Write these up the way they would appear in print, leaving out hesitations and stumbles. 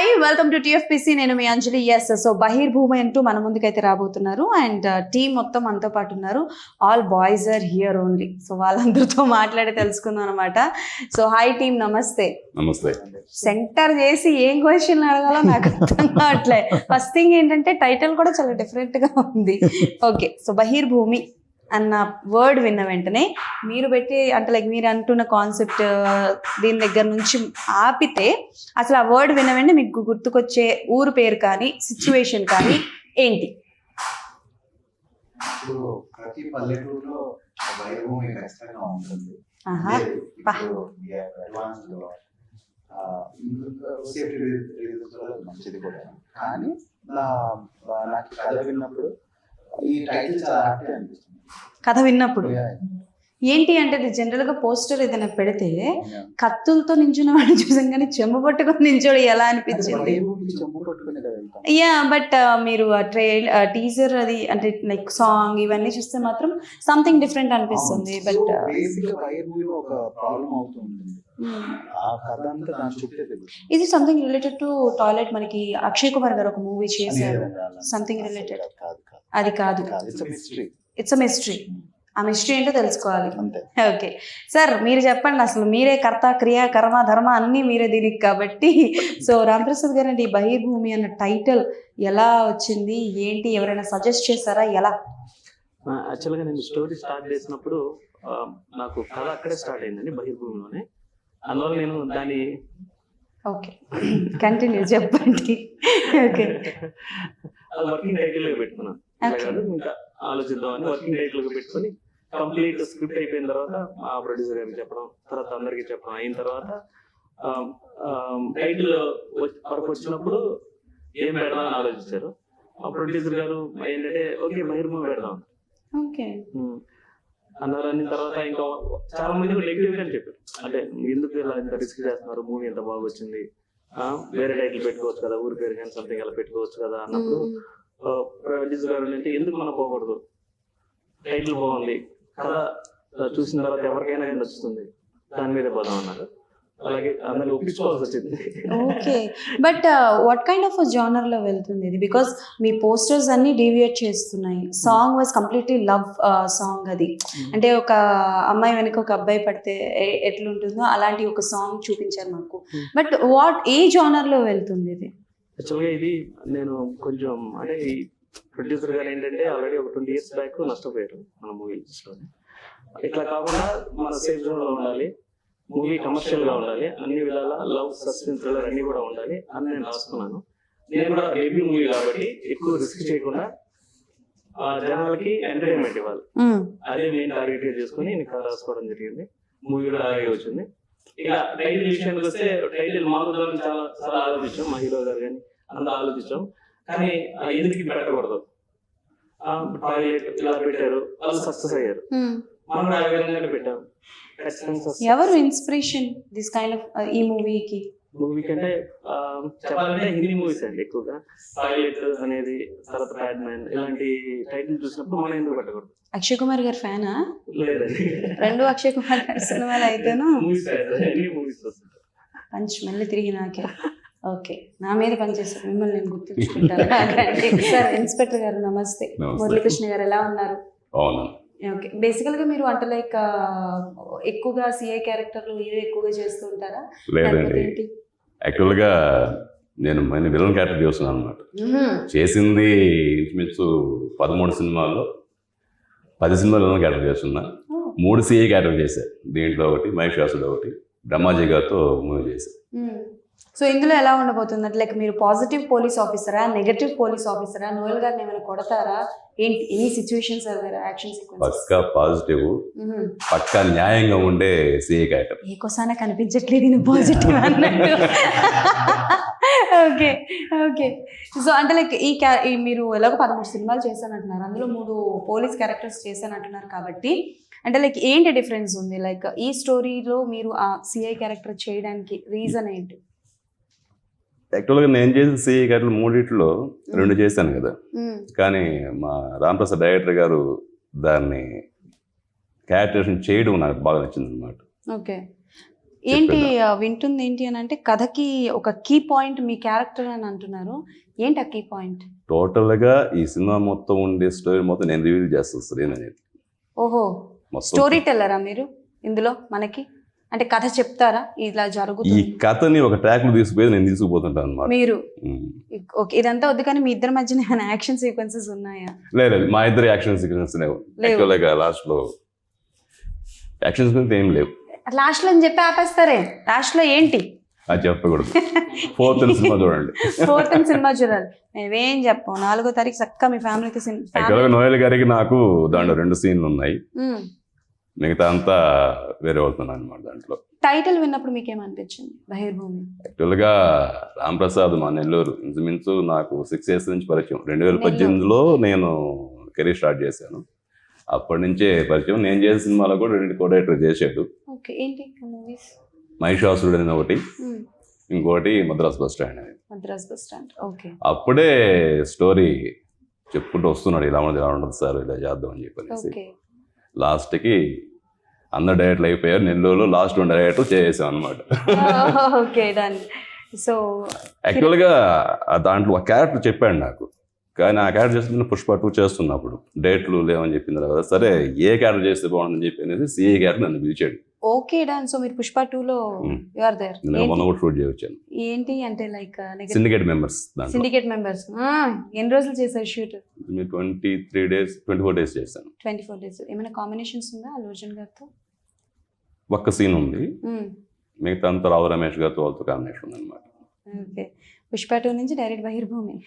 Hi welcome to TFPC. నేను మీ అంజలి. Yes, so బహిర్భూమి అంటూ మన ముందుకైతే రాబోతున్నారు అండ్ టీమ్ మొత్తం మనతో పాటు ఉన్నారు. All boys are here only. So వాళ్ళందరితో మాట్లాడి తెలుసుకుందాం అనమాట. సో హాయ్ టీమ్, నమస్తే. నమస్తే. సెంటర్ చేసి ఏం క్వశ్చన్ అడగాలో నాకు అర్థం కావట్లే. ఫస్ట్ థింగ్ ఏంటంటే టైటిల్ కూడా చాలా డిఫరెంట్ గా ఉంది. ఓకే, సో బహిర్భూమి అన్న వర్డ్ విన్న వెంటనే మీరు పెట్టి అంటే లైక్ మీరు అంటున్న కాన్సెప్ట్ దీని దగ్గర నుంచి ఆపితే అసలు ఆ వర్డ్ విన్న వెంటనే మీకు గుర్తుకొచ్చే ఊరు పేరు కానీ సిచ్యువేషన్ కానీ ఏంటి? ప్రతి పల్లెటూరులో బహిర్భూమి ఖచ్చితంగా ఉంటుంది. మంచిది కూడా, కానీ నాకు కథ విన్నప్పుడు ఈ టైటిల్ చాలా హ్యాపీ అనిపిస్తుంది. కథ విన్నప్పుడు ఏంటి అంటే ఇది జనరల్ గా పోస్టర్ ఏదైనా పెడితే కత్తులతో నించున్న వాడిని చూసాం కానీ చెంబు పట్టుకొని నించోడు ఎలా అనిపించింది? యా, బట్ మీరు టీజర్ అది అంటే లైక్ సాంగ్ ఇవన్నీ చూస్తే మాత్రం సంథింగ్ డిఫరెంట్ అనిపిస్తుంది. బట్ ఒక ప్రాబ్లం అవుతుంది. ఇది సంథింగ్ రిలేటెడ్ టు టాయిలెట్. మనకి అక్షయ్ కుమార్ గారు ఒక మూవీ చేశారు సంథింగ్ రిలేటెడ్. అది కాదు, ఇట్స్ అ మిస్టరీ. ఆ మిస్టరీ ఏంటో తెలుసుకోవాలి. ఓకే సార్, మీరు చెప్పండి. అసలు మీరే కర్త, క్రియ, కర్మ, ధర్మ అన్నీ మీరే దీనికి కాబట్టి. సో రాంప్రసాద్ గారు అండి, బహిర్భూమి అన్న టైటిల్ ఎలా వచ్చింది ఏంటి? ఎవరైనా సజెస్ట్ చేశారా? ఎలా? యాక్చువల్గా నేను స్టోరీ స్టార్ట్ చేసినప్పుడు నాకు కథ అక్కడే స్టార్ట్ అయిందండి, బహిర్భూమిలోనే. అందువల్ల నేను దాన్ని ఓకే కంటిన్యూ చెప్పండి. ఓకే, అది వర్కింగ్ టైటిల్గా పెట్టుకున్నాను. ఇంకా ఆలోచిద్దామని వర్కింగ్ టైటిల్గా పెట్టుకొని కంప్లీట్ స్క్రిప్ట్ అయిపోయిన తర్వాత ఆ ప్రొడ్యూసర్ గారికి చెప్పడం, తర్వాత అందరికి చెప్పడం అయిన తర్వాత టైటిల్ వరకు వచ్చినప్పుడు ఏం పెడదామని ఆలోచించారు. ఆ ప్రొడ్యూసర్ గారు ఏంటంటే ఓకే బహిర్భూమి పెడదాం అన్నారు. అన్న తర్వాత ఇంకా చాలా మంది నెగిటివ్ గా చెప్పారు, అంటే ఎందుకు ఇలా ఇంత రిస్క్ చేస్తున్నారు, మూవీ ఎంత బాగా వచ్చింది, వేరే టైటిల్ పెట్టుకోవచ్చు కదా, ఊరి పేరు కానీ సంథింగ్ అలా పెట్టుకోవచ్చు కదా అన్నప్పుడు ప్రొడ్యూసర్ గారు అంటే ఎందుకు మనం పోకూడదు, టైటిల్ బాగుంది కదా, చూసిన తర్వాత ఎవరికైనా నచ్చుతుంది, దాని మీద పోదాం అన్నారు. అలాగే అందరినీ ఒప్పించుకోవాల్సి వచ్చింది. Okay, but what kind of genre లో వెళ్తుంది ఇది? బికాస్ మీ పోస్టర్స్ అన్ని డీవియేట్ చేస్తున్నాయి. Song was completely love song. అది అంటే ఒక అమ్మాయి వెనక ఒక అబ్బాయి పడితే ఎట్లుంటుందో అలాంటి ఒక సాంగ్ చూపించారు మాకు. బట్ ఏ జానర్ లో వెళ్తుంది ఇది? యాక్చువల్గా ఇది నేను కొంచెం అంటే ఈ ప్రొడ్యూసర్ గారు ఏంటంటే ఆల్రెడీ ఒక 20 years బ్యాక్ నష్టపోయారు మన మూవీస్లోనే. ఇట్లా కాకుండా మన సేఫ్ జోన్ లో ఉండాలి, మూవీ కమర్షియల్ గా ఉండాలి, అన్ని విధాల లవ్, సస్పెన్స్, థ్రిల్లర్ అన్ని కూడా ఉండాలి అని నేను రాసుకున్నాను. నేను కూడా డెబ్యూ మూవీ కాబట్టి ఎక్కువ రిస్క్ చేయకుండా జనాలకి ఎంటర్టైన్మెంట్ ఇవ్వాలి, అదే మెయిన్ టార్గెట్ చేసుకుని నేను కథ రాసుకోవడం జరిగింది. మూవీ కూడా అలాగే వచ్చింది. ఇక టైటిల్ విషయానికి వస్తే టైటిల్ మారుద్దామని చాలా ఆలోచించాం, మా హీరో గారు కానీ అంత ఆలోచించాం. కానీ ఎందుకు పెట్టకూడదు, టాయిలెట్ ఇలా పెట్టారు, వాళ్ళు సక్సెస్ అయ్యారు, మనం ఆ విధంగానే పెట్టాం. ఎవరు ఇన్స్పిరేషన్ దిస్ కైండ్ ఆఫ్ ఈ మూవీకి? మూవీకి అంటే చెప్పాలంటే హిందీ మూవీస్ అండి ఎక్కువగా. టాయిలెట్ అనేది, తర్వాత ప్యాడ్ మ్యాన్ ఇలాంటి టైటిల్ చూసినప్పుడు మనం ఎందుకు పెట్టకూడదు. అక్షయ్ కుమార్ గారి ఫ్యానా? లేదండి, రెండు అక్షయ్ కుమార్ గారి సినిమాలు అయితేను పంచ్ మళ్ళీ తిరిగి నాకే. ఓకే, నా మీద పనిచేస్తారు, మిమ్మల్ని నేను గుర్తుంచుకుంటాను. సార్ ఇన్స్పెక్టర్ గారు నమస్తే. మురళీకృష్ణ గారు ఎలా ఉన్నారు? ఓకే, బేసికల్ గా మీరు అంటే లైక్ ఎక్కువగా సిఐ క్యారెక్టర్లు ఇవే ఎక్కువగా చేస్తూ ఉంటారా? లేదండి, యాక్చువల్గా నేను విలన్ క్యారెక్టర్ చేస్తున్నాను అనమాట. చేసింది ఇంచుమించు 13 సినిమాల్లో 10 సినిమాలు విలన్ క్యారెక్టర్ చేస్తున్నా. 3 సిఐ క్యారెక్టర్ చేశాను. దీంట్లో ఒకటి మహేష్ వ్యాసుడు, ఒకటి బ్రహ్మాజీ గారితో మూవీ చేశాను. సో ఇందులో ఎలా ఉండబోతుంది అంటే లైక్ మీరు పాజిటివ్ పోలీస్ ఆఫీసరా, నెగటివ్ పోలీస్ ఆఫీసరా, నోయల్ గారిని ఏమైనా కొడతారా ఏంటి? Any situations action sequence? పక్కా పాజిటివ్, పక్కా న్యాయంగా ఉండే సిఐ క్యారెక్టర్. ఏ కోసాన కనిపించట్లేదు నేను పాజిటివ్ అన్నట్టు. ఓకే ఓకే, సో అంటే లైక్ ఈ మీరు ఎలాగో 13 సినిమాలు చేశానంటున్నారు, అందులో 3 పోలీస్ క్యారెక్టర్స్ చేశానంటున్నారు కాబట్టి అంటే లైక్ ఏంటి డిఫరెన్స్ ఉంది? లైక్ ఈ స్టోరీలో మీరు ఆ సిఐ క్యారెక్టర్ చేయడానికి రీజన్ ఏంటి? యాక్చువల్గా నేను చేసిన సిఐ క్యారెక్టర్ 3లో 2 చేశాను కదా, కానీ మా రాంప్రసాద్ డైరెక్టర్ గారు దాన్ని క్యారెక్టరేషన్ చేయడం నాకు బాగా నచ్చింది అనమాట. ఓకే, ఏంటి వింటుంది ఏంటి అని అంటే కథకి ఒక కీ పాయింట్ మీ క్యారెక్టర్ అని అంటున్నారు. ఏంటి ఆ కీ పాయింట్? టోటల్గా ఈ సినిమా మొత్తం ఉండే స్టోరీ మొత్తం నేను రివీల్ చేస్తాను సార్ అనేది. ఓహో, స్టోరీ టెల్లరా మీరు ఇందులో మనకి? అంటే కథ చెప్తారా ఇలా ఈ జరుగుతుంది? కథని ఒక ట్రాక్ లో తీసుకుపోయి నేను తీసుకుపోతుంటాను అనమాట. మీరు ఓకే, ఇదంతా వద్దు కానీ మీ ఇద్దరి మధ్యన ఏమైనా యాక్షన్ సీక్వెన్సెస్ ఉన్నాయా? లేదు, మా ఇద్దరు యాక్షన్ సీక్వెన్స్ లేవు. లాస్ట్ లో యాక్షన్ సీక్వెన్స్ ఏం లేవు. లాస్ట్ లో అని చెప్పి ఆపేస్తారే, లాస్ట్ లో ఏంటి అది చెప్పకూడదు. 4th సినిమా చూడండి. 4th సినిమా చూడాలి. మేమేం చెప్పం. 4వ తారీఖు చక్కగా మీ ఫ్యామిలీకి యాక్చువల్గా నోయల్ గారికి నాకు దాంట్లో 2 సీన్లు ఉన్నాయి. మిగతా అంతా వేరే అవుతున్నాను అనమాట. దాంట్లో టైటిల్ విన్నప్పుడు మీకు ఏమనిపించింది? బహిర్భూమి. యాక్చువల్గా రామ్ ప్రసాద్ మా నెల్లూరు ఇంచుమించు నాకు 6 years నుంచి పరిచయం. 2018లో నేను కెరీర్ స్టార్ట్ చేశాను. అప్పటి నుంచే పరిచయం. నేను చేసిన సినిమాలో కూడా 2 కో-డైరెక్టర్ చేశాడు. ఓకే, ఏంటి మూవీస్? మహిషాసురుడు అని ఒకటి, ఇంకోటి మద్రాస్ బస్ స్టాండ్ అని. Madras bus stand. ఓకే. అప్పుడే స్టోరీ చెప్పుకుంటూ వస్తున్నాడు, ఇలా ఉండదు సార్, ఇలా చేద్దాం అని చెప్పేసి. లాస్ట్కి అందరు డైరెక్ట్లు అయిపోయారు. నెల్లూరులో లాస్ట్ 2 డైరెక్టర్ చేసాం అనమాట. Okay, done. సో యాక్చువల్గా దాంట్లో ఒక క్యారెక్టర్ చెప్పాడు నాకు, కానీ ఆ క్యారెక్టర్ చేస్తున్న పుష్ప 2 చేస్తున్నప్పుడు డేట్లు లేవని చెప్పిన తర్వాత సరే ఏ క్యారెక్టర్ చేస్తే బాగుందని చెప్పి అనేది సిఏ క్యారెక్టర్ నన్ను పిలిచాడు. Okay, done. సో మీరు పుష్ప 2లో యు ఆర్ దేర్. నేను మొన్న కూడా షూట్ చేయొచ్చాను. ఏంటి అంటే like syndicate members. Syndicate members ఎన్ని రోజులు చేశారు షూట్? 23 days 24 days చేశాను. 24 days. ఏమైనా కాంబినేషన్స్ ఉందా అల్లు అర్జున్ గారితో? ఒక్క సీన్ ఉంది, మిగతా అంతా రావు రమేష్ గారితో వాళ్ళతో కాంబినేషన్ ఉంది అనమాట. ఓకే, పుష్ప 2 నుంచి డైరెక్ట్ బహిర్భూమి.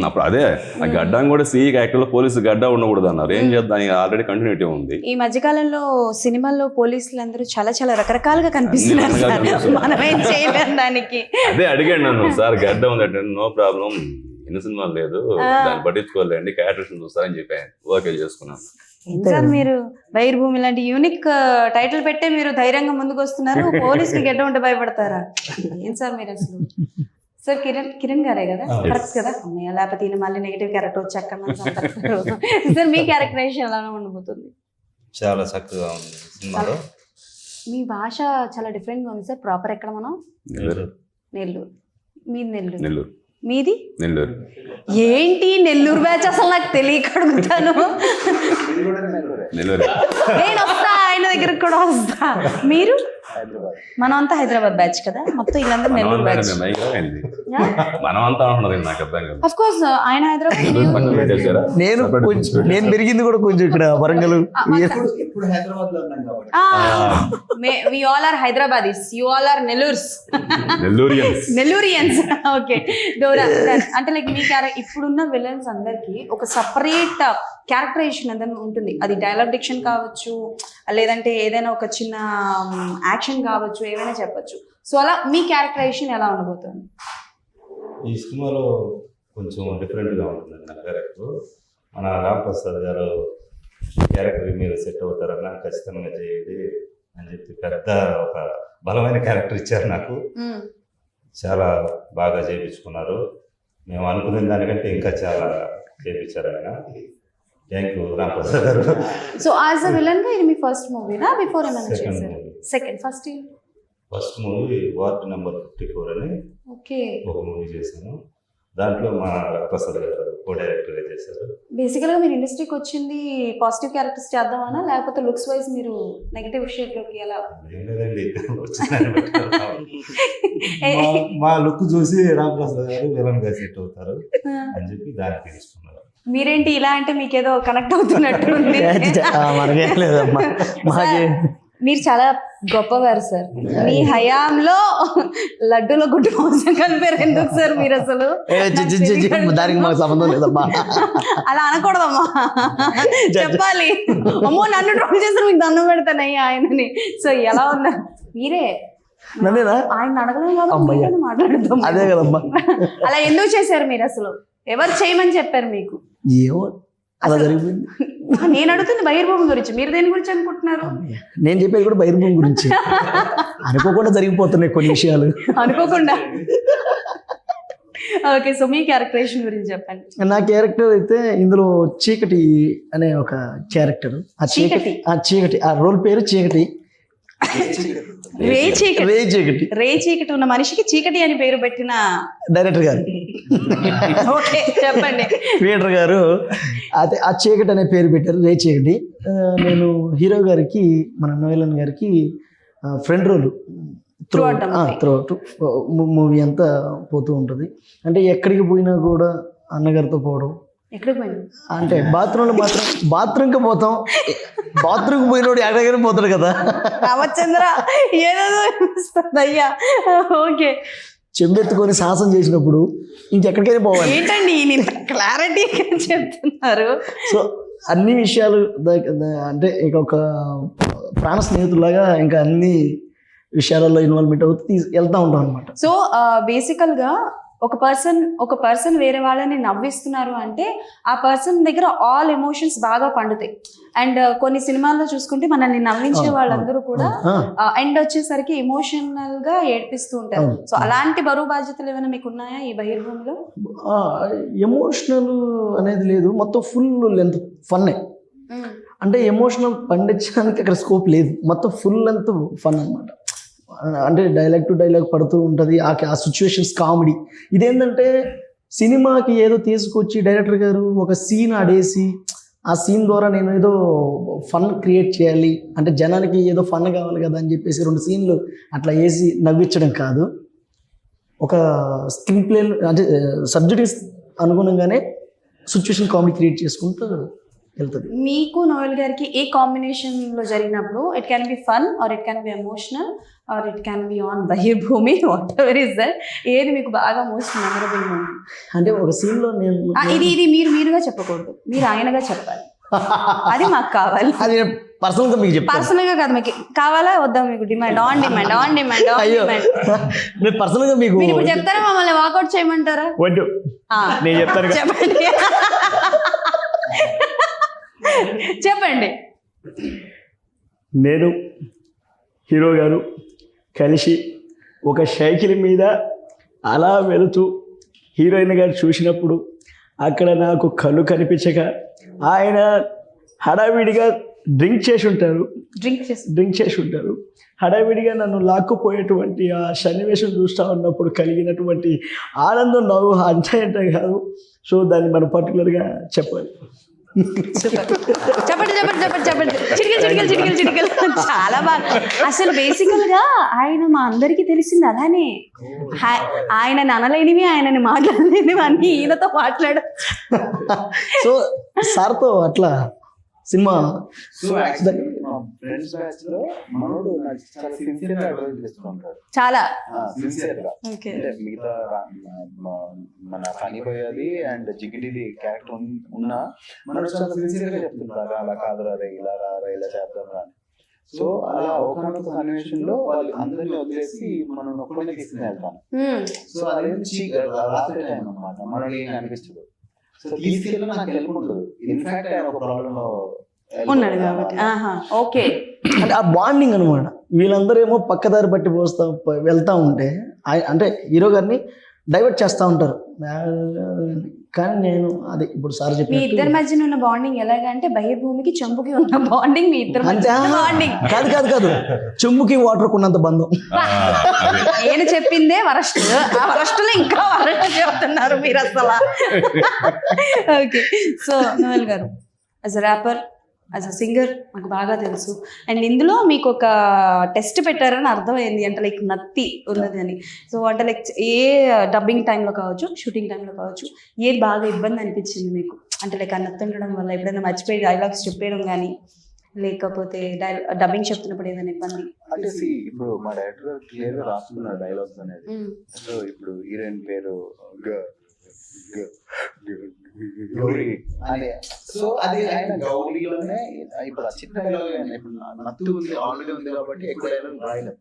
అప్పుడు అదే ఆ గడ్డం కూడా సిఈ యాక్చువల్ పోలీసు గడ్డ ఉండకూడదు అన్నారు. ఏం చేద్దాం, ఆల్రెడీ కంటిన్యూటీ ఉంది. ఈ మధ్యకాలంలో సినిమాల్లో పోలీసులు అందరూ చాలా చాలా రకరకాలుగా కనిపిస్తున్నారు. మనం ఏం చేయలేం దానికి. అదే అడిగాడు నన్ను, సార్ గడ్డ ఉందంటే నో ప్రాబ్లం, ఎన్ని సినిమాలు లేదు, దాన్ని పట్టించుకోలేండి, క్యారెక్టర్స్ చూస్తారని చెప్పాను. ఓకే చేసుకున్నాను. సార్ మీరు బహిర్భూమి లాంటి యూనిక్ టైటిల్ పెట్టే మీరు ధైర్యంగా ముందుకు వస్తున్నారు, పోలీసుకి గడ్డ ఉంటే భయపడతారా? ఏం సార్ మీరు అసలు? సార్ కిరణ్ గారే కదా, కరెక్ట్ కదా? అమ్మయ్య, లేకపోతే ఈయన మళ్ళీ నెగిటివ్ క్యారెక్టర్ వచ్చి అక్కడ సార్ మీ క్యారెక్టరైజేషన్ ఎలా ఉండబోతుంది? చాలా చక్కగా ఉంది సినిమాలో. మీ భాష చాలా డిఫరెంట్ గా ఉంది సార్. ప్రాపర్ ఎక్కడ మనం? నెల్లూరు. మీది నెల్లూరు. మీది నెల్లూరు. ఏంటి నెల్లూరు బ్యాచ్ అసలు నాకు తెలియక అడుగుతాను. నెల్లూరు. నేను వస్తా, ఆయన దగ్గరకు కూడా వస్తా. మీరు? మనం అంతా హైదరాబాద్ బ్యాచ్ కదా, మొత్తం వీళ్ళందరూ నెల్లూరు బ్యాచ్. మనం అంతా అంటున్నారు, నాకు అర్థం కాదు. ఆఫ్ కోర్స్ ఆయన హైదరాబాద్. నేను పెరిగింది కూడా కొంచెం ఇక్కడ వరంగల్. ఇప్పుడు హైదరాబాద్ లో ఉన్నాం కాబట్టి we all are Hyderabadis, you all are Nellorians. Okay, డోరా. అంటే లైక్ మీ ఇప్పుడున్న విలన్స్ అందరికి ఒక సపరేట్ క్యారెక్టరైజేషన్ అనేది ఉంటుంది. అది డైలాగ్ డిక్షన్ కావచ్చు, లేదంటే ఏదైనా ఒక చిన్న యాక్షన్ కావచ్చు, ఏమైనా చెప్పచ్చు. సో అలా మీ క్యారెక్టరైజేషన్ ఎలా ఉండబోతుంది? ఈ సినిమాలో కొంచెం డిఫరెంట్గా ఉంటుంది నా క్యారెక్టర్. మన రామ్ ప్రసాద్ గారు క్యారెక్టర్ మీరు సెట్ అవుతారన్నా ఖచ్చితంగా చేయండి అని చెప్పి పెద్ద ఒక బలమైన క్యారెక్టర్ ఇచ్చారు నాకు. చాలా బాగా చేయించుకున్నారు. మేము అనుకునే దానికంటే ఇంకా చాలా చేయించారు ఆయన. థ్యాంక్ యూ రామ్ ప్రసాద్ గారు. సో యాజ్ అ విలన్ గా ఇది మీ ఫస్ట్ మూవీనా? బిఫోర్ ఏమైనా చేశారు? Second. First movie ward number 54 అని ఒక మూవీ చేశాను. దాంట్లో మా ప్రసాద్ గారు కో-డైరెక్టర్గా చేశారు. బేసికల్గా మీరు ఇండస్ట్రీకి వచ్చింది పాజిటివ్ క్యారెక్టర్స్ చేద్దామనా, లేకపోతే లుక్స్ వైజ్ మీరు నెగటివ్ షేడ్లోకి ఎలా? లేదండి, మా లుక్ చూసి రామ్ ప్రసాద్ గారు విలన్ గా సెట్ అవుతారు అని చెప్పి దానికి తీసుకున్నారు. మీరేంటి ఇలా అంటే మీకేదో కనెక్ట్ అవుతున్నట్టు ఉంది. మీరు చాలా గొప్పవారు సార్. మీ హయాంలో లడ్డూలో గుడ్డు మోసం కలిపారు. ఎందుకు సార్ మీరు అసలు? దానికి మాకు సంబంధం లేదమ్మా, అలా అనకూడదమ్మా, చెప్పాలి. అమ్మో నన్ను ట్రోల్ చేస్తారు, మీకు దండం పెడతానయ్యా ఆయనని. సో ఎలా ఉన్నారు మీరే? ఆయన అడగలేదు మాట్లాడుతాం. అదే కదమ్మా. అలా ఎందుకు చేశారు మీరు అసలు? ఎవరు చేయమని చెప్పారు మీకు? అలా జరిగిపోయింది. నేను అడుగుతుంది బహిర్భూమి గురించి, మీరు దేని గురించి అనుకుంటున్నారు? నేను చెప్పేది కూడా బహిర్భూమి గురించి. అనుకోకుండా జరిగిపోతున్నాయి కొన్ని విషయాలు, అనుకోకుండా. ఓకే, సో మీ క్యారెక్టరైజేషన్ గురించి చెప్పండి. నా క్యారెక్టర్ అయితే ఇందులో చీకటి అనే ఒక క్యారెక్టర్. ఆ చీకటి ఆ రోల్ పేరు చీకటి. రే చీకటి రే చీకటి రే చీకటి ఉన్న మనిషికి చీకటి అని పేరు పెట్టిన డైరెక్టర్ గారు ఓకే చెప్పండి. క్రియేటర్ గారు అదే ఆ చీకటి అనే పేరు పెట్టారు, రే చీకటి. నేను హీరో గారికి మన నోయలన్ గారికి ఫ్రెండ్ రోల్ త్రూఅవుట్ మూవీ అంతా పోతూ ఉంటుంది. అంటే ఎక్కడికి పోయినా కూడా అన్నగారితో పోవడం. ఎక్కడికి పోయింది అంటే బాత్రూమ్కి పోతాం, బాత్రూమ్కి పోయినోడు ఎక్కడికైనా పోతాడు కదా. రామచంద్ర ఏదో అయ్యా. ఓకే, చెంబెత్తుకొని సాహసం చేసినప్పుడు ఇంకెక్కడికైనా పోవాలి. ఏంటండి నేను క్లారిటీ చెప్తున్నారు. సో అన్ని విషయాలు అంటే ఇక ఒక ప్రాణ స్నేహితులాగా ఇంకా అన్ని విషయాలలో ఇన్వాల్వ్మెంట్ అవుతూ వెళ్తూ ఉంటాం అనమాట. సో బేసికల్గా ఒక పర్సన్ వేరే వాళ్ళని నవ్విస్తున్నారు అంటే ఆ పర్సన్ దగ్గర ఆల్ ఎమోషన్స్ బాగా పండుతాయి. అండ్ కొన్ని సినిమాల్లో చూసుకుంటే మనల్ని నవ్వించే వాళ్ళందరూ కూడా ఎండ్ వచ్చేసరికి ఎమోషనల్ గా ఏడ్పిస్తూ ఉంటారు. సో అలాంటి బరువు బాధ్యతలు ఏమైనా మీకు ఉన్నాయా ఈ బహిర్భూమిలో? ఎమోషనల్ అనేది లేదు, మొత్తం ఫుల్ లెంత్ ఫన్నే. అంటే ఎమోషనల్ పండించడానికి అక్కడ స్కోప్ లేదు, మొత్తం ఫుల్ లెంత్ ఫన్ అనమాట. అంటే డైలాగ్ టు డైలాగ్ పడుతూ ఉంటుంది, ఆ సిచ్యువేషన్స్ కామెడీ. ఇదేంటంటే సినిమాకి ఏదో తీసుకొచ్చి డైరెక్టర్ గారు ఒక సీన్ ఆడేసి ఆ సీన్ ద్వారా నేను ఏదో ఫన్ క్రియేట్ చేయాలి అంటే జనానికి ఏదో ఫన్ కావాలి కదా అని చెప్పేసి 2 సీన్లు అట్లా వేసి నవ్వించడం కాదు. ఒక స్క్రీన్ ప్లే అంటే సబ్జెక్ట్ అనుగుణంగానే సిచ్యువేషన్ కామెడీ క్రియేట్ చేసుకుంటూ వెళ్తుంది. మీకు నోయల్ గారికి ఏ కాంబినేషన్ లో జరిగినప్పుడు it can be fun or it can be emotional or it can be on బహిర్భూమి, వాట్ ఎవర్ ఇస్ దట్, ఏది మీకు బాగా మోస్ట్ మెమరబుల్ మూమెంట్? అంటే ఒక సీన్ లో నేను ఇది మీరుగా చెప్పకూడదు, మీరు ఆయనగా చెప్పాలి. అది మాకు కావాలి. అది పర్సనల్ గా మీకు చెప్తాను. పర్సనల్ గా కాదు, మీకు కావాలా వద్దా? మీకు demand on demand on demand on demand. నేను పర్సనల్ గా మీకు మీరు ఇప్పుడు చెప్తారా, మమ్మల్ని వాకౌట్ చేయమంటారా? వద్దు, నేను చెప్తాను. చెప్పండి చెప్పండి. నేను హీరో గారు కలిసి ఒక సైకిల్ మీద అలా వెళుతూ హీరోయిన్ గారు చూసినప్పుడు అక్కడ నాకు కళ్ళు కనిపించక ఆయన హడావిడిగా డ్రింక్ చేసి ఉంటారు. హడావిడిగా నన్ను లాక్కుపోయేటువంటి ఆ సన్నివేశం చూస్తూ ఉన్నప్పుడు కలిగినటువంటి ఆనందం నవ్వు అంటే కాదు. సో దాన్ని మనం పర్టికులర్గా చెప్పాలి. చెప్పండి చిటికలు చాలా బాగా. అసలు బేసికల్ గా ఆయన మా అందరికి తెలిసింది అలానే. ఆయనని అనలేనివి, ఆయనని మాట్లాడలేనివి అన్ని ఈయనతో మాట్లాడ. సో సార్తో అట్లా సినిమా ఫ్రెండ్స్ బ్యాచ్ లో మనోడు చాలా సిన్సియర్ గా అడ్వైజ్ చేస్తూ ఉంటాడు, చాలా సిన్సియర్ గా. అంటే మిగతా మన ఫనీ పోయేది అండ్ జిగిడిది క్యారెక్టర్ ఉన్నా మనోడు చాలా సిన్సియర్ గా చెప్తుంటారు, అలా కాదురా రే, ఇలా రారా, ఇలా చేద్దాం రా. సో అలా ఒకనొక సన్నివేశంలో వాళ్ళు అందరినీ వదిలేసి మనం ఒక్కడినే తీసుకుని వెళ్తాను. సో అదేంటి లాస్ట్ టైం అనమాట, మనోడు ఏం అనిపించదు. సో తీసుకెళ్ళి నాకు హెల్ప్ ఉంటుంది. ఇన్ఫాక్ట్ ఆయన ఒక ప్రాబ్లం లో ఉన్నాడు కాబట్టి. ఓకే, అంటే ఆ బాండింగ్ అనమాట. వీళ్ళందరూ ఏమో పక్కదారి బట్టి వెళ్తా ఉంటే అంటే హీరో గారిని డైవర్ట్ చేస్తూ ఉంటారు. కానీ నేను అదే ఇప్పుడు సార్ చెప్పి మీ ఇద్దరి మధ్యన ఉన్న బాండింగ్ ఎలాగంటే బహిర్భూమికి చెంబుకి ఉన్న బాండింగ్ మీ ఇద్దరు బాండింగ్ కాదు చెంబుకి వాటర్ ఉన్నంత బంధం. నేను చెప్పిందే వరస్ట్, ఆ వరస్ట్ లో ఇంకా వరస్ట్ చెప్తున్నారు మీరు అసలు. ఓకే, సో నోయల్ గారు as a wrapper, as a singer నాకు బాగా తెలుసు. అండ్ ఇందులో మీకు ఒక టెస్ట్ పెట్టారని అర్థమైంది, అంటే లైక్ నత్తి ఉన్నది అని. సో అంటే లైక్ ఏ డబ్బింగ్ టైంలో కావచ్చు, షూటింగ్ టైంలో కావచ్చు, ఏది బాగా ఇబ్బంది అనిపించింది మీకు? అంటే లైక్ ఆ నత్తి ఉండడం వల్ల ఎప్పుడైనా మర్చిపోయి డైలాగ్స్ చెప్పేయడం కానీ, లేకపోతే డబ్బింగ్ చెప్తున్నప్పుడు ఏదైనా ఇబ్బంది? అంటే ఇప్పుడు మా డైరెక్టర్ క్లియర్ గా రాసుకున్నారు డైలాగ్స్ అనేది. సో ఇప్పుడు హీరోయిన్ పేరు గౌరీ అదే. సో అది ఆయన గౌరీలోనే ఇప్పుడు చిన్న డైలాగ్ ఇప్పుడు నత్తు ఉంది ఆల్రెడీ ఉంది కాబట్టి ఎక్కువ డైలాగ్ రాయలేదు.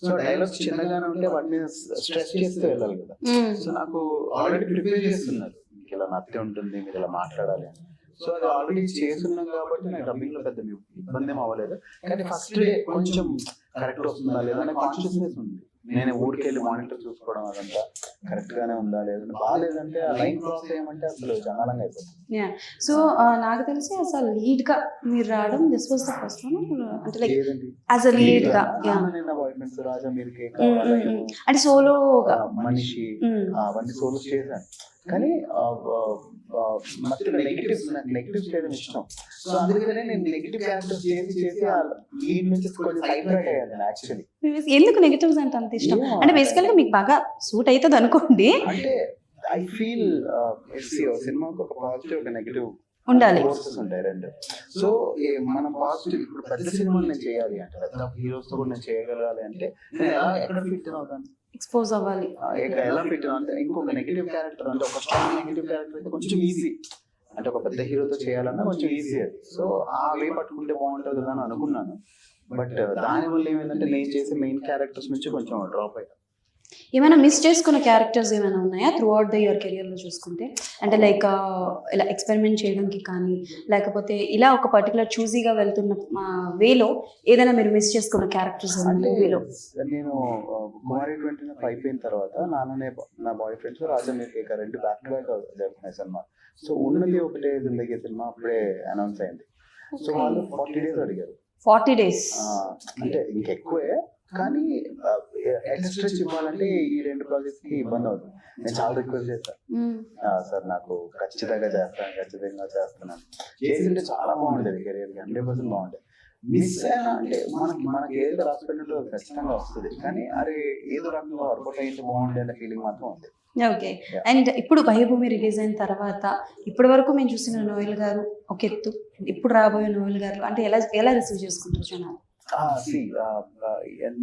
సో డైలాగ్స్ చిన్నగానే ఉంటే వాటిని స్ట్రెస్ చేస్తూ వెళ్ళాలి కదా. సో నాకు ఆల్రెడీ ప్రిపేర్ చేస్తున్నారు, ఇలా నత్తి ఉంటుంది, మీరు ఇలా మాట్లాడాలి అని. సో అది ఆల్రెడీ చేస్తున్నాం కాబట్టి నాకు డబ్బింగ్ లో పెద్ద ఇబ్బంది ఏం అవ్వలేదు. కానీ ఫస్ట్ డే కొంచెం కరెక్ట్ వస్తుందా లేదా అనే కాన్షియస్నెస్ ఉంది. నేను ఊరికెళ్ళి మానిటర్ చూసుకోవడం అదంతా కరెక్ట్ గానే ఉందా లేదంటే బాగాలేదంటే ఆ లైన్ క్రాస్ చేయమంటే అసలు చండాలంగా అయిపోతుంది. సో నాకు తెలిసి అసలు లీడ్ గా మీరు రావడం this was the first one అంటే లైక్ ఏదండి యాజ్ అ లీడ్ గా బాయ్ ఫ్రెండ్స్ రాజా మీరు కేక్ అంటే సోలోగా మనిషి అవన్నీ సోలోస్ చేశాను. కానీ మధ్యలో నెగిటివ్స్ చేయడం ఇష్టం. సో అందుకనే నేను నెగిటివ్ క్యారెక్టర్స్ చేసి ఆ లీడ్ నుంచి కొంచెం సైడ్ ట్రాక్ అయ్యాను యాక్చువల్లీ. ఎందుకు నెగిటివ్స్ అంటే అంత ఇష్టం? అంటే బేసికల్ గా మీకు బాగా సూట్ అవుతుంది అనుకోండి. అంటే ఐ ఫీల్ సినిమాకి ఒక పాజిటివ్ ఒక నెగిటివ్ ఉండాలి, ఫోర్సెస్ ఉంటాయి రెండు. సో మనం పాజిటివ్ ఇప్పుడు పెద్ద సినిమాలు నేను చేయాలి అంటే పెద్ద హీరోస్ తో కూడా నేను చేయగలగాలి అంటే నేను ఎక్కడ ఫిట్ అవుతాను, ఎక్స్పోజ్ అవ్వాలి. ఎలా ఫిట్ అంటే ఇంకొక నెగిటివ్ క్యారెక్టర్ అంటే ఒక స్ట్రాంగ్ నెగిటివ్ క్యారెక్టర్ అయితే కొంచెం ఈజీ. అంటే ఒక పెద్ద హీరోతో చేయాలన్నా కొంచెం ఈజీ అది. సో ఆ వే పట్టుకుంటే బాగుంటుంది కదా అని అనుకున్నాను. బట్ దానివల్ల ఏమైందంటే నేను చేసే మెయిన్ క్యారెక్టర్స్ నుంచి కొంచెం డ్రాప్ అయ్యాను. ఏమైనా మిస్ చేసుకున్న క్యారెక్టర్స్ ఏమైనా ఉన్నాయా త్రూ అవుట్ ద యువర్ కెరియర్లో చూసుకుంటే? అంటే లైక్ ఇలా ఎక్స్పెరిమెంట్ చేయడానికి కానీ లేకపోతే ఇలా ఒక పర్టికులర్ చూజీగా వెళ్తున్న వేలో ఏదైనా మీరు మిస్ చేసుకున్న క్యారెక్టర్స్ అంటే వేలో? నేను కుమారి 20 అయిపోయిన తర్వాత నా బాయ్ ఫ్రెండ్స్ రాజా మీరు కేక రెండు బ్యాక్ టు బ్యాక్ జరుగుతున్నాయి సినిమా. సో ఉన్నది ఒకటే జిందగీ సినిమా అప్పుడే అనౌన్స్ అయింది. సో వాళ్ళు 40 days అడిగారు. 40 days అంటే ఇంకెక్కువే, కానీ స్ట్రెచ్ ఇవ్వాలంటే ఈ రెండు ప్రాజెక్ట్స్ కి ఇబ్బంది అవుతుంది. నేను చాలా రిక్వెస్ట్ చేస్తాను, సార్ నాకు ఖచ్చితంగా చేస్తున్నాను చేసింటే చాలా బాగుంటుంది కెరియర్ 100% బాగుంటుంది. మిస్ అయినా అంటే మనకి ఏదో రాసిపెట్టినట్టు ఖచ్చితంగా వస్తుంది, కానీ అరే ఏదో రకంగా వర్కౌట్ అయ్యింది బాగుండే అనే ఫీలింగ్ మాత్రం ఉంది. ఓకే. అండ్ ఇప్పుడు భయభూమి రిలీజ్ అయిన తర్వాత ఇప్పటి వరకు మేము చూసిన నోయల్ గారు ఒక ఎత్తు, ఇప్పుడు రాబోయే నోయల్ గారు అంటే ఎలా రిసీవ్ చేసుకుంటారు జనాలు?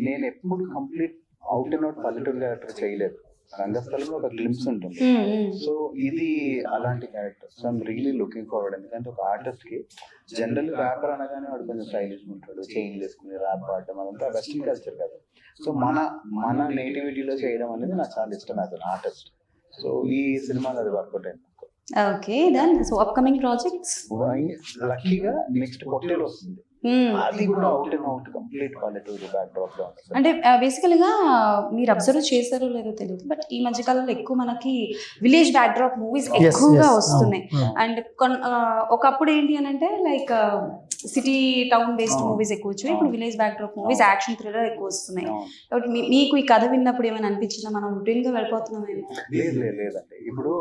నేను ఎప్పుడు కంప్లీట్ అవుట్ అండ్ అవుట్ పల్లెటూరు క్యారెక్టర్ చేయలేదు. రంగస్థలంలో ఒక గ్లిమ్స్ ఉంటుంది. సో ఇది అలాంటి character. So I'm really looking forward. ఎందుకంటే ఒక ఆర్టిస్ట్ కి జనరల్ ర్యాపర్ అనగానే వాడు కొంచెం స్టైలిష్ ఉంటాడు, చైన్ వేసుకుని ర్యాప్ పాడటం అదంతా వెస్టర్న్ కల్చర్ కదా. సో మన నేటివిటీలో చేయడం అనేది నాకు చాలా ఇష్టం యాజ్ అన్ ఆర్టిస్ట్. సో ఈ సినిమాలో అది వర్కౌట్ అయింది. Okay then so upcoming projects లక్కీగా నెక్స్ట్ పొట్టేలు వస్తుంది. అది కూడా అవుట్ అండ్ అవుట్ కంప్లీట్ పల్లెటూరు బ్యాక్ డ్రాప్ లో ఉంటుంది. అంటే బేసికల్ గా మీరు అబ్జర్వ్ చేశారో లేదో తెలియదు, బట్ ఈ మధ్య కాలంలో ఎక్కువ మనకి విలేజ్ బ్యాక్ డ్రాప్ మూవీస్ ఎక్కువగా వస్తున్నాయి. అండ్ ఒకప్పుడు ఏంటి అని అంటే like city town based movies ఎక్కువ వచ్చాయి, ఇప్పుడు village back drop movies action thriller ఎక్కువ వస్తున్నాయి. కాబట్టి మీకు ఈ కథ విన్నప్పుడు ఏమైనా అనిపించిందా మనం రొటీన్ గా వెళ్ళిపోతున్నామేమో? లేదండి. ఇప్పుడు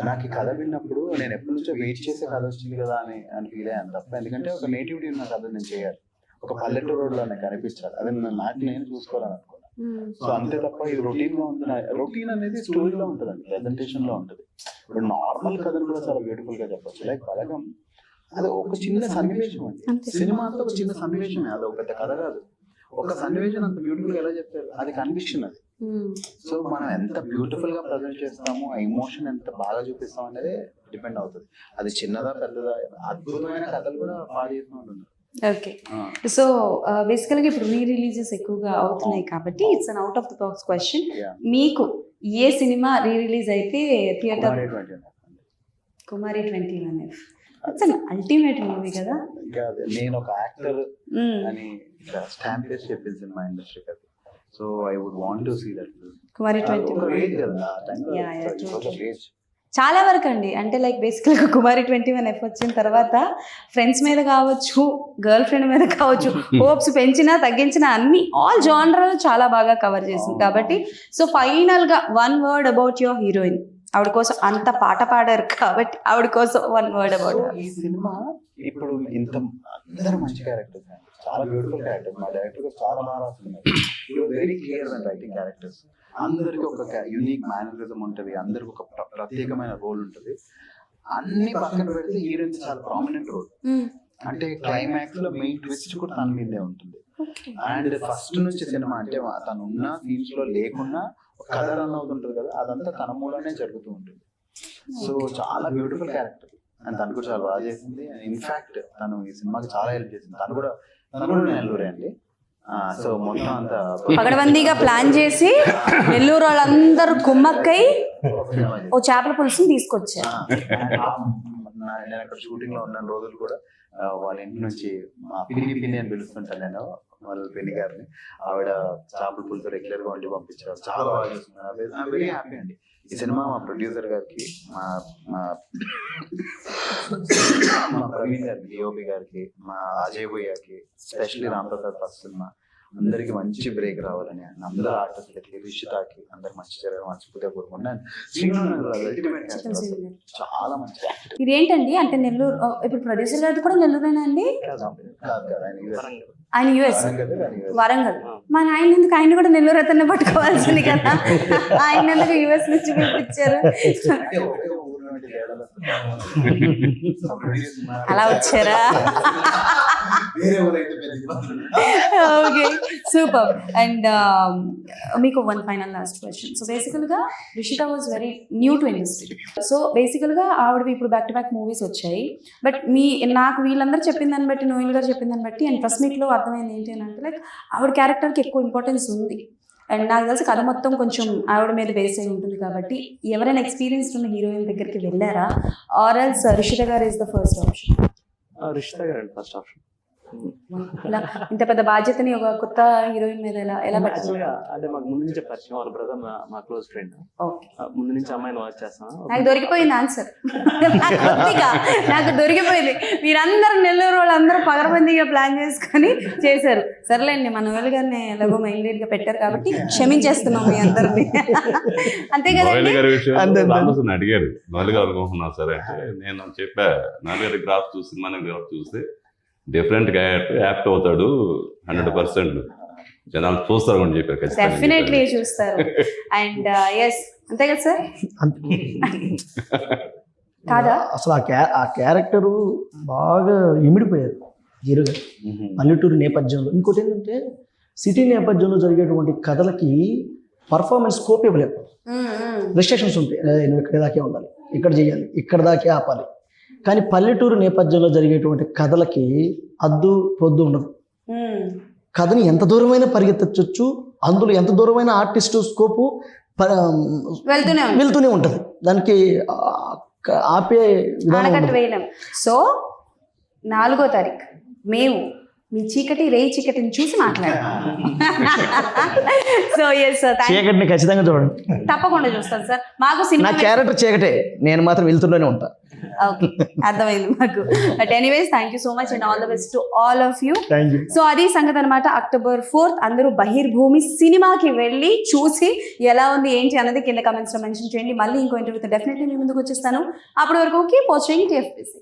నాకు ఈ కథ విన్నప్పుడు నేను ఎప్పటి నుంచో వెయిట్ చేసే కథ వచ్చింది కదా అని ఫీల్ అయ్యాను తప్ప. ఎందుకంటే ఒక నేటివిటీ ఉన్న కథ నేను చేయాలి, ఒక పల్లెటూరు రోడ్లో నాకు కనిపించాలి, అది నాకు నేను చూసుకోవాలని అనుకున్నాను. సో అంతే తప్ప ఇది రొటీన్ గా ఉంటుంది. రొటీన్ అనేది స్టోరీలో ఉంటుందండి, ప్రెజెంటేషన్ లో ఉంటుంది. ఇప్పుడు నార్మల్ కథను కూడా చాలా బ్యూటిఫుల్ గా చెప్పొచ్చు. లైక్ బలగం అది ఒక చిన్న సన్నివేశం అండి. సినిమా అంతా ఒక చిన్న సన్నివేశమే, అది ఒక పెద్ద కథ కాదు. ఒక సన్నివేశం అంత బ్యూటిఫుల్ గా ఎలా చెప్తారు, అది కన్విక్షన్ అది. సో మనం ఎంత బ్యూటిఫుల్ గా ప్రజెంట్ చేస్తామో, ఆ ఎమోషన్ ఎంత బాగా చూపిస్తాం అనేది డిపెండ్ అవుతుంది. అది చిన్నదా పెద్దదా, అద్భుతమైన కథలు కూడా బాగా చేస్తూ ఉంటుంది. ఓకే. సో బేసికల్గా ఇప్పుడు రీ రిలీజెస్ ఎక్కువగా అవుతున్నాయి కాబట్టి it's an out of the box question. మీకు ఏ సినిమా రీ రిలీజ్ అయితే థియేటర్? కుమారి 21F. It's an ultimate movie కదా. నేను ఒక యాక్టర్ అని స్టాంప్ చేసి చెప్పింది సినిమా ఇండస్ట్రీ కదా. So I would want to see that Kumari 21. కదా. చాలా వరకు అండి, అంటే లైక్ బేసికల్గా కుమారి 21F వచ్చిన తర్వాత ఫ్రెండ్స్ మీద కావచ్చు, గర్ల్ ఫ్రెండ్ మీద కావచ్చు, హోప్స్ పెంచినా తగ్గించినా అన్ని ఆల్ జానర్లు చాలా బాగా కవర్ చేసింది. కాబట్టి సో ఫైనల్గా 1 word అబౌట్ యువర్ హీరోయిన్. ఆవిడ కోసం అంత పాట పాడారు కాబట్టి ఆవిడ కోసం 1 word అబౌట్. ఈ సినిమా ఇప్పుడు ఇంత అందరూ మంచి క్యారెక్టర్స్, చాలా బ్యూటిఫుల్ క్యారెక్టర్స్. మా డైరెక్టర్ చాలా బాగా రాస్తున్నారు. Very clear and writing characters. అందరికి ఒక యూనిక్ మేనరిజం ఉంటుంది, అందరికి ఒక ప్రత్యేకమైన రోల్ ఉంటుంది. అన్ని పక్కన పెడితే హీరోయిన్ చాలా ప్రామినెంట్ రోల్. అంటే క్లైమాక్స్ లో మెయిన్ ట్విస్ట్ కూడా తన మీదే ఉంటుంది. అండ్ ఫస్ట్ నుంచి సినిమా అంటే తను ఉన్న సీన్స్ లో లేకున్నా కథ రన్ అవుతుంటుంది కదా, అదంతా తన మూలనే జరుగుతూ ఉంటుంది. సో చాలా బ్యూటిఫుల్ క్యారెక్టర్ అండ్ తను కూడా చాలా బాగా చేసింది. ఇన్ఫాక్ట్ తను ఈ సినిమాకి చాలా హెల్ప్ చేసింది. తను కూడా నెల్లూరే అండి. సో మొత్తం అంతా పగడబందీగా ప్లాన్ చేసి నెల్లూరు వాళ్ళందరూ కుమ్మక్కై ఓ చేపల పులుసుని తీసుకొచ్చారు. నేను అక్కడ షూటింగ్ లో ఉన్న రోజులు కూడా వాళ్ళ ఇంటి నుంచి పిన్ని పిన్ని అని పిలుస్తుంటాను నేను. వాళ్ళ పెళ్లి గారిని. ఆవిడ చేపల పులుతో రెగ్యులర్ గా వండి పంపించారు, చాలా బాగా చేస్తున్నారు. ఐఎమ్ వెరీ హ్యాపీ అండి. ఈ సినిమా మా ప్రొడ్యూసర్ గారికి, మా మా ప్రవీణ్ గారికి, డిఓపి గారికి, మా అజయ్ భయ్యకి, specially Ram Prasad first cinema, అందరికి మంచి బ్రేక్ రావాలని, అందరూ ఆర్టిస్టులకి, రిషితాకి అందరికి మంచి జరగాలని మనస్ఫూర్తిగా కోరుకుంటున్నాను. అల్టిమేట్ చాలా మంచి యాక్టర్. ఇదేంటండి అంటే నెల్లూరు ఇప్పుడు ప్రొడ్యూసర్ గారిది కూడా నెల్లూరేనా అండి? కాదు కదా, ఆయన యుఎస్ వరంగల్. మన ఆయన ఎందుకు ఆయన కూడా నెల్లూరు అతన్ని పట్టుకోవాల్సింది కదా, ఆయన ఎందుకు యుఎస్ నుంచి పిలిపించారు? అలా వచ్చారా? Okay, super. అండ్ మీకు one final last question. So బేసికల్గా Rishitha was very new to industry. So బేసికల్గా ఆవిడవి ఇప్పుడు బ్యాక్ టు బ్యాక్ మూవీస్ వచ్చాయి. బట్ నాకు వీళ్ళందరూ చెప్పిన దాన్ని బట్టి, నోయల్ గారు చెప్పిన దాన్ని బట్టి, అండ్ ప్రెస్ మీట్లో అర్థమైంది ఏంటి అని అంటే లైక్ ఆవిడ క్యారెక్టర్కి ఎక్కువ ఇంపార్టెన్స్ ఉంది. అండ్ నాకు తెలిసి కథ మొత్తం కొంచెం ఆవిడ మీద బేస్ అయి ఉంటుంది కాబట్టి ఎవరైనా ఎక్స్పీరియన్స్ ఉన్న హీరోయిన్ దగ్గరికి వెళ్ళారా, are else Rishita garu is the first option? Rishita garu first option. ఇలా ఇంత పెద్ద బాధ్యతని ఒక కొత్త హీరోయిన్ మీద ఎలా యాక్చువల్గా అంటే మాకు ముందు నుంచి పరిచయం, వాళ్ళ బ్రదర్ మా క్లోజ్ ఫ్రెండ్. ముందు నుంచి అమ్మాయిని వాచ్ చేస్తాం. నాకు దొరికిపోయింది ఆన్సర్, నాకు దొరికిపోయింది. మీరందరూ నెల్లూరు వాళ్ళందరూ పగరబందీగా ప్లాన్ చేసుకొని చేశారు. సర్లేండి, మన నోయల్ గారిని ఎలాగో మైండ్ లీడ్ గా పెట్టారు కాబట్టి క్షమించేస్తున్నాం మీ అందరినీ. అంతే కదండి. అడిగారు నోయల్ గారు అనుకుంటున్నాను సరే అంటే నేను చెప్పా, నోయల్ గారి గ్రాఫ్ చూసి మన గ్రాఫ్ చూస్తే డిఫరెంట్ గా యాక్ట్ అవుతాడు 100%. జనాలు చూస్తారు అని చెప్పారు. డెఫినెట్లీ చూస్తారు. అండ్ ఎస్, అంతే కదా సార్? కాదా? అసలు ఆ క్యారెక్టరు బాగా ఇమిడిపోయారు హీరో గారు పల్లెటూరు నేపథ్యంలో. ఇంకోటి ఏంటంటే సిటీ నేపథ్యంలో జరిగేటువంటి కథలకి పర్ఫార్మెన్స్ స్కోప్ ఇవ్వలేము. రెస్ట్రిక్షన్స్ ఉంటాయి, నువ్వు ఇక్కడ దాకే ఉండాలి, ఇక్కడ చేయాలి, ఇక్కడ దాకే ఆపాలి. కానీ పల్లెటూరు నేపథ్యంలో జరిగేటువంటి కథలకి అద్దు పొద్దు ఉండదు. కథని ఎంత దూరమైనా పరిగెత్తచ్చు, అందులో ఎంత దూరమైన ఆర్టిస్టు స్కోపు వెళ్తూనే ఉంటుంది. దానికి ఆపే విధానం. సో 4వ తారీఖు మేము మీ చీకటి రేయి చీకటిని చూసి మాట్లాడాం. సో ఎస్ సార్, చీకటిని ఖచ్చితంగా చూడండి. తప్పకుండా చూస్తాను సార్. మాకు సినిమా క్యారెక్టర్ చీకటే, నేను మాత్రం వెళ్తూనే ఉంటా. ఓకే, అర్థమైంది మాకు. But anyways, thank you so much and all the best to all of you. So అది సంగతి అనమాట. October 4th అందరూ బహిర్భూమి సినిమాకి వెళ్ళి చూసి ఎలా ఉంది ఏంటి అన్నది కింద కమెంట్స్ లో మెన్షన్ చేయండి. మళ్ళీ ఇంకో ఇంటర్వ్యూతో డెఫినెట్లీ మీ ముందుకు వచ్చేస్తాను. అప్పటి వరకు కీప్ వాచింగ్ TFPC.